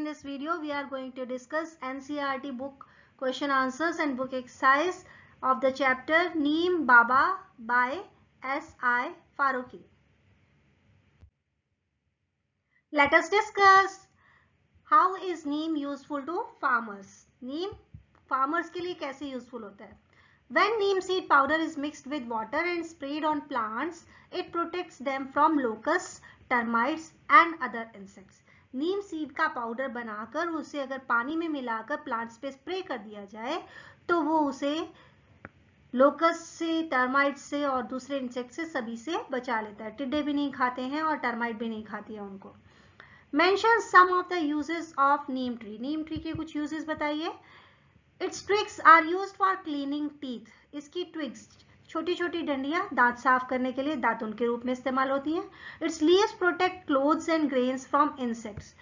in this video we are going to discuss NCERT book question answers and book exercise of the chapter Neem Baba by S.I. Farooqui. Let us discuss how is neem useful to farmers. Neem farmers के लिए कैसे useful होता है? When neem seed powder is mixed with water and sprayed on plants, it protects them from locusts, termites and other insects. Neem seed का powder बनाकर उसे अगर पानी में मिलाकर प्लांट्स पे स्प्रे कर दिया जाए तो वो उसे लोकस्ट से, टर्माइट से और दूसरे इंसेक्ट से सभी से बचा लेता है. टिड्डे भी नहीं खाते हैं और टर्माइट भी नहीं खाती है उनको. Mention some of the uses of neem tree. Neem tree के कुछ यूजेस बताइए. It's twigs are used for cleaning teeth. इसकी ट्विग्स, छोटी छोटी डंडियां दांत साफ करने के लिए दातुन के रूप में इस्तेमाल होती हैं. It's leaves protect clothes and grains from insects.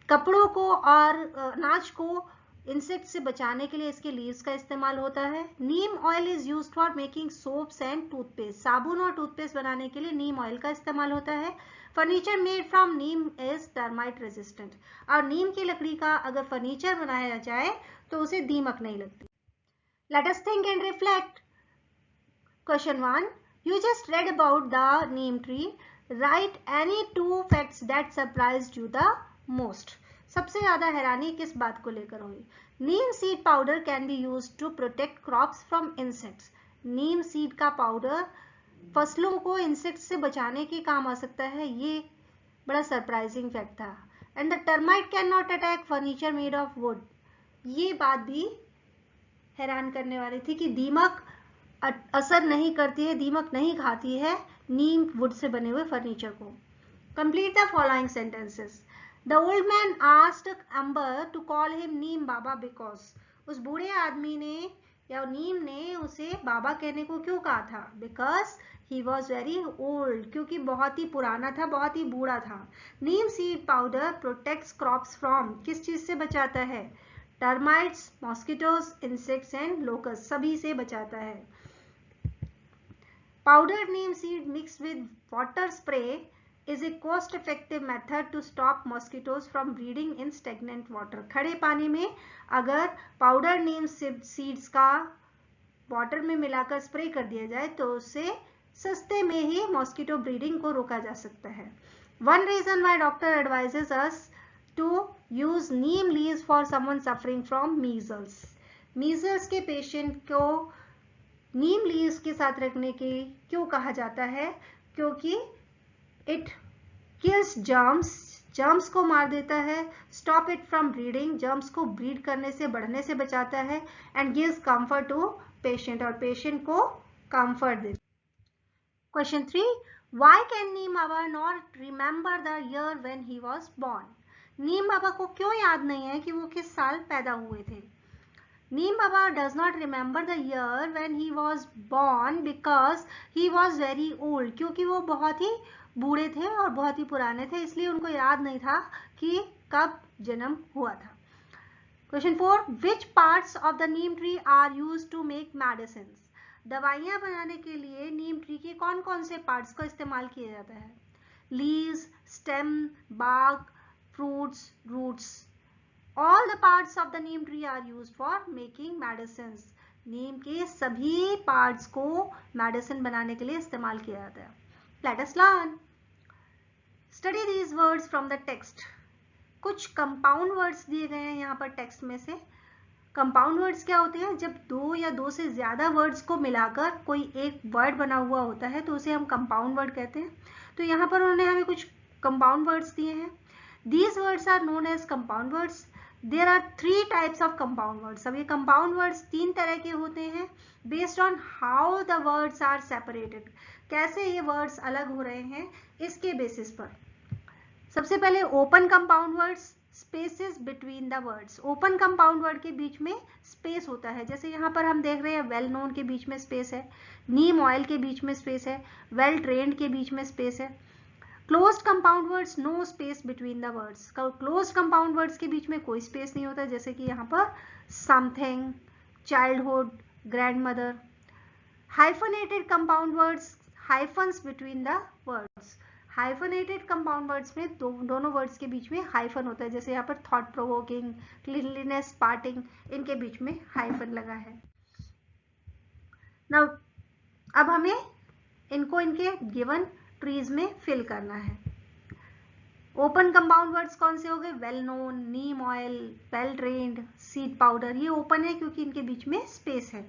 कपड़ों को और अनाज को इंसेक्ट से बचाने के लिए इसके लीव्स का इस्तेमाल होता है. Neem oil is used for making soaps and toothpaste. साबुन और टूथपेस्ट बनाने के लिए नीम ऑयल का इस्तेमाल होता है. Furniture made from Neem is termite resistant. और नीम की लकड़ी का अगर फर्नीचर बनाया जाए तो उसे दीमक नहीं लगती. Let us think and reflect. Question 1. You just read about the neem tree. Write any 2 facts that surprised you the most. सबसे ज्यादा हैरानी किस बात को लेकर हुई? Neem seed powder can be used to protect crops from insects. Neem seed का powder फसलों को इंसेक्ट से बचाने के काम आ सकता है. ये बड़ा सरप्राइजिंग फैक्ट था. And the termite can not attack furniture made of would. ये बात भी हैरान करने वाली थी कि दीमक असर नहीं करती है, दीमक नहीं खाती है नीम वुड से बने हुए फर्नीचर को. Complete the following sentences. The old man asked Ambar to call him Neem Baba because. उस बूढ़े आदमी ने या नीम ने उसे बाबा कहने को क्यों कहा था? Because he was very old. क्योंकि बहुत ही पुराना था, बहुत ही बूढ़ा था. Neem seed powder protects crops from. किस चीज से बचाता है? Termites, mosquitoes, insects and locust, सभी से बचाता है. Powdered neem seed mixed with water spray is a cost-effective method to stop mosquitoes from breeding in stagnant water. खड़े पानी में अगर पाउडर नीम सीड्स का वाटर में मिलाकर स्प्रे कर दिया जाए तो उससे सस्ते में ही मॉस्किटो ब्रीडिंग को रोका जा सकता है. One reason why doctor advises us to use neem leaves for someone suffering from measles. Measles के पेशेंट को नीम लीव्स के साथ रखने के क्यों कहा जाता है? क्योंकि इट किल्स जर्म्स. जर्म्स को मार देता है. Stop it from breeding. Germs को ब्रीड करने से, बढ़ने से बचाता है. And gives comfort to patient. और पेशेंट को कंफर्ट देता है. Question 3. Why can neem baba not remember the year when he was born. Neem baba को क्यों याद नहीं है कि वो किस साल पैदा हुए थे? Neem Baba does not remember the year when he was born because he was very old. क्योंकि वो बहुत ही बूढ़े थे और बहुत ही पुराने थे, इसलिए उनको याद नहीं था कि कब जन्म हुआ था. Question 4. Which parts of the neem tree are used to make medicines? दवाइयाँ बनाने के लिए नीम ट्री के कौन कौन से पार्ट्स का इस्तेमाल किया जाता है? Leaves, stem, bark, fruits, roots. All the parts of the neem tree are used for making medicines. नीम के सभी पार्ट्स को मेडिसिन बनाने के लिए इस्तेमाल किया जाता है. Let us learn. Study these words from the text. कुछ कंपाउंड वर्ड्स दिए गए हैं यहाँ पर टेक्स्ट में से. कंपाउंड वर्ड्स क्या होते हैं? जब दो या दो से ज्यादा वर्ड्स को मिलाकर कोई एक वर्ड बना हुआ होता है तो उसे हम कंपाउंड वर्ड कहते हैं. तो यहाँ पर उन्होंने हमें कुछ कंपाउंड वर्ड्स दिए हैं. These words are known as compound words. There are 3 types of compound words. अब ये compound words 3 तरह के होते हैं based on how the words are separated. कैसे ये words अलग हो रहे हैं इसके बेसिस पर. सबसे पहले open compound words, spaces between the words. open compound word के बीच में space होता है. जैसे यहाँ पर हम देख रहे हैं well known के बीच में space है, neem oil के बीच में space है, well trained के बीच में space है. Closed compound words, no space between the words. Closed compound words के बीच में कोई स्पेस नहीं होता, जैसे कि यहाँ पर something, childhood, grandmother. Hyphenated compound words, hyphens between the words. Hyphenated compound words में दोनों वर्ड्स के बीच में हाइफन होता है, जैसे यहाँ पर थॉट प्रोवोकिंग, क्लीनलीनेस, पार्टिंग, इनके बीच में हाइफन लगा है। नाउ अब हमें इनको इनके गिवन ट्रीज में फिल करना है। ओपन कंपाउंड वर्ड्स कौन से हो गए? Well known, neem oil, well trained, seed powder, ये ओपन है क्योंकि इनके बीच में स्पेस है।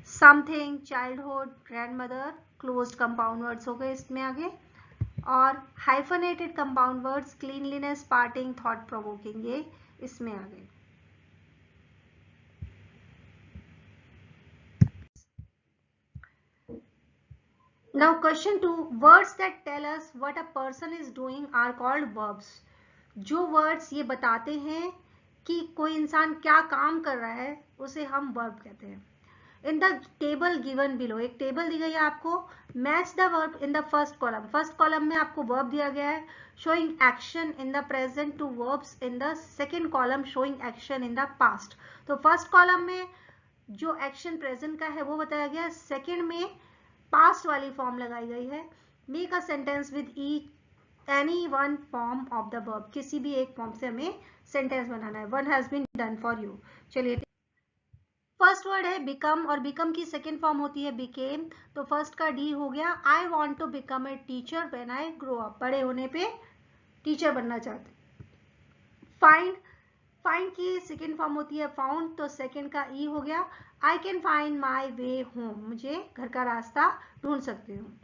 Something, childhood, grandmother, closed compound words हो गए इसमें आगे। और hyphenated compound words cleanliness, parting, thought provoking, ये इसमें आ गए। Now question 2, words that tell us what a person is doing are called verbs. जो words ये बताते हैं कि कोई इंसान क्या काम कर रहा है उसे हम verb कहते हैं। In the table given below, एक टेबल दी गई है आपको, match the verb in the first column. First column में आपको verb दिया गया है showing action in the present to verbs in the second column showing action in the past. तो फर्स्ट कॉलम में जो एक्शन प्रेजेंट का है वो बताया गया है, सेकेंड में पास्ट वाली फॉर्म लगाई गई है। Make a sentence with any one form of the verb, किसी भी एक फॉर्म से हमें सेंटेंस बनाना है। One has been done for you. चलिए, फर्स्ट वर्ड है बिकम, और बिकम की सेकेंड फॉर्म होती है बिकेम, तो फर्स्ट का डी हो गया। I want to become a teacher when I grow up, बड़े होने पे टीचर बनना चाहते। फाइंड, फाइंड की सेकेंड फॉर्म होती है फाउंड, तो सेकेंड का ई हो गया। I can find my way home, मुझे घर का रास्ता ढूंढ सकती हूँ।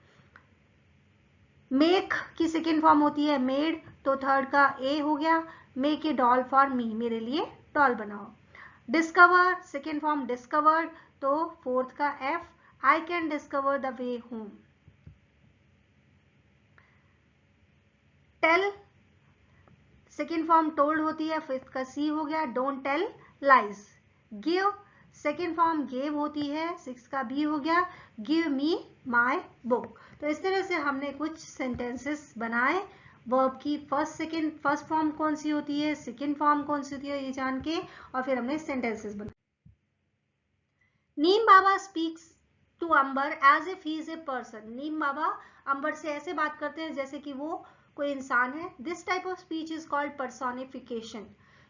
मेक की सेकेंड फॉर्म होती है मेड, तो थर्ड का ए हो गया। Make a doll for me, मेरे लिए डॉल बनाओ। डिस्कवर, सेकेंड फॉर्म डिस्कवर्ड, तो फोर्थ का F. I can discover the way home. Tell, second form told होती है, फिफ्थ का सी हो गया। Don't tell lies. Give, second form gave होती है, सिक्स का बी हो गया। Give me my book. तो इस तरह से हमने कुछ सेंटेंसेस बनाए। वर्ब की फर्स्ट फॉर्म कौन सी होती है, सेकेंड फॉर्म कौन सी होती है, ये जान के, और फिर हमने सेंटेंसेस बनाए। Neem baba speaks to Ambar as if he is a person. Neem baba Ambar से ऐसे बात करते हैं जैसे कि वो कोई इंसान है। This type of speech is called personification.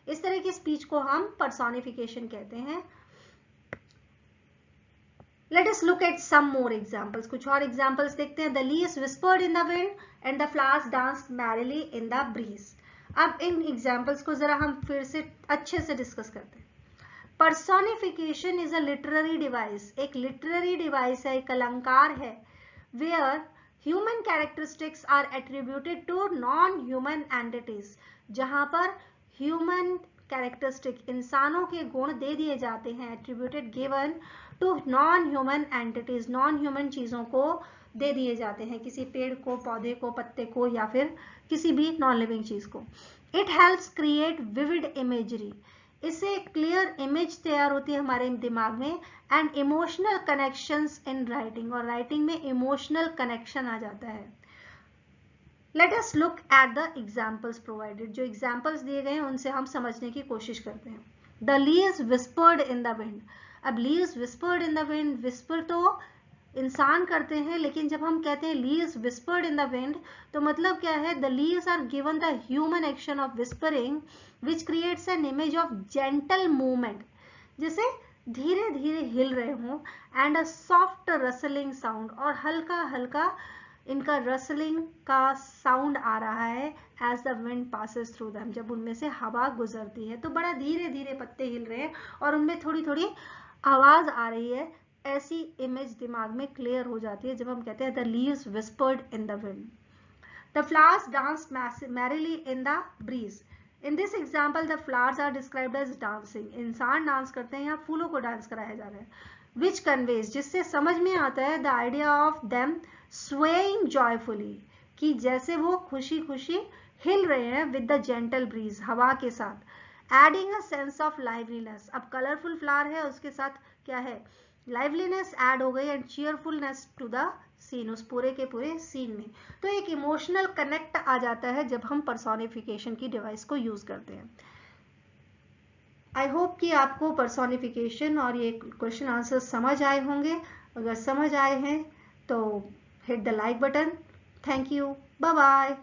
इस तरह की स्पीच को हम पर्सोनिफिकेशन कहते हैं। Let us look at some more examples. कुछ और examples देखते हैं. The leaves whispered in the wind and the flowers danced merrily in the breeze. अब इन examples को जरा हम फिर से अच्छे से discuss करते हैं. Personification is a literary device. एक literary device है, एक अलंकार है, where human characteristics are attributed to non-human entities. जहाँ पर human characteristic, इंसानों के गुण दे दिए जाते हैं, attributed given to non human entities, non human चीजों को दे दिए जाते हैं, किसी पेड़ को, पौधे को, पत्ते को, या फिर किसी भी नॉन लिविंग चीज को। It helps create vivid imagery, इससे एक क्लियर इमेज तैयार होती है हमारे दिमाग में। And emotional connections in writing, और राइटिंग में इमोशनल कनेक्शन आ जाता है। Let us look at the examples provided. जो एग्जाम्पल्स दिए गए हैं उनसे हम समझने की कोशिश करते हैं। The leaves whispered in the wind. अब leaves whispered in the wind, whisper तो इंसान करते हैं, लेकिन जब हम कहते हैं leaves whispered in the wind, तो मतलब क्या है? The leaves are given the human action of whispering which creates an image of gentle movement, जैसे धीरे धीरे हिल रहे हों, and a soft rustling sound, और हल्का हल्का इनका रसलिंग का साउंड आ रहा है as the wind passes through them, जब उनमें से हवा गुजरती है तो बड़ा धीरे धीरे पत्ते हिल रहे हैं और उनमें थोड़ी थोड़ी आवाज आ रही है। ऐसी इमेज दिमाग में क्लियर हो जाती है जब हम कहते हैं the leaves whispered in the wind. The flowers danced merrily in the breeze. In this example the flowers are described as dancing. इंसान डांस करते हैं, यहाँ फूलों को डांस कराया जा रहा है। विच कन्वेज, जिससे समझ में आता है the idea of them swaying joyfully, कि जैसे वो खुशी खुशी हिल रहे हैं विद द जेंटल ब्रीज, हवा के साथ। Adding a sense of liveliness, अब कलरफुल फ्लावर है, उसके साथ क्या है? लाइवलीनेस ऐड हो गई, and cheerfulness to the scene, उस पूरे के पूरे सीन में। तो एक इमोशनल कनेक्ट आ जाता है जब हम पर्सोनिफिकेशन की डिवाइस को यूज करते हैं। आई होप कि आपको पर्सोनिफिकेशन और ये क्वेश्चन आंसर समझ आए होंगे। अगर समझ आए हैं तो hit the like button, Thank you. Bye-bye.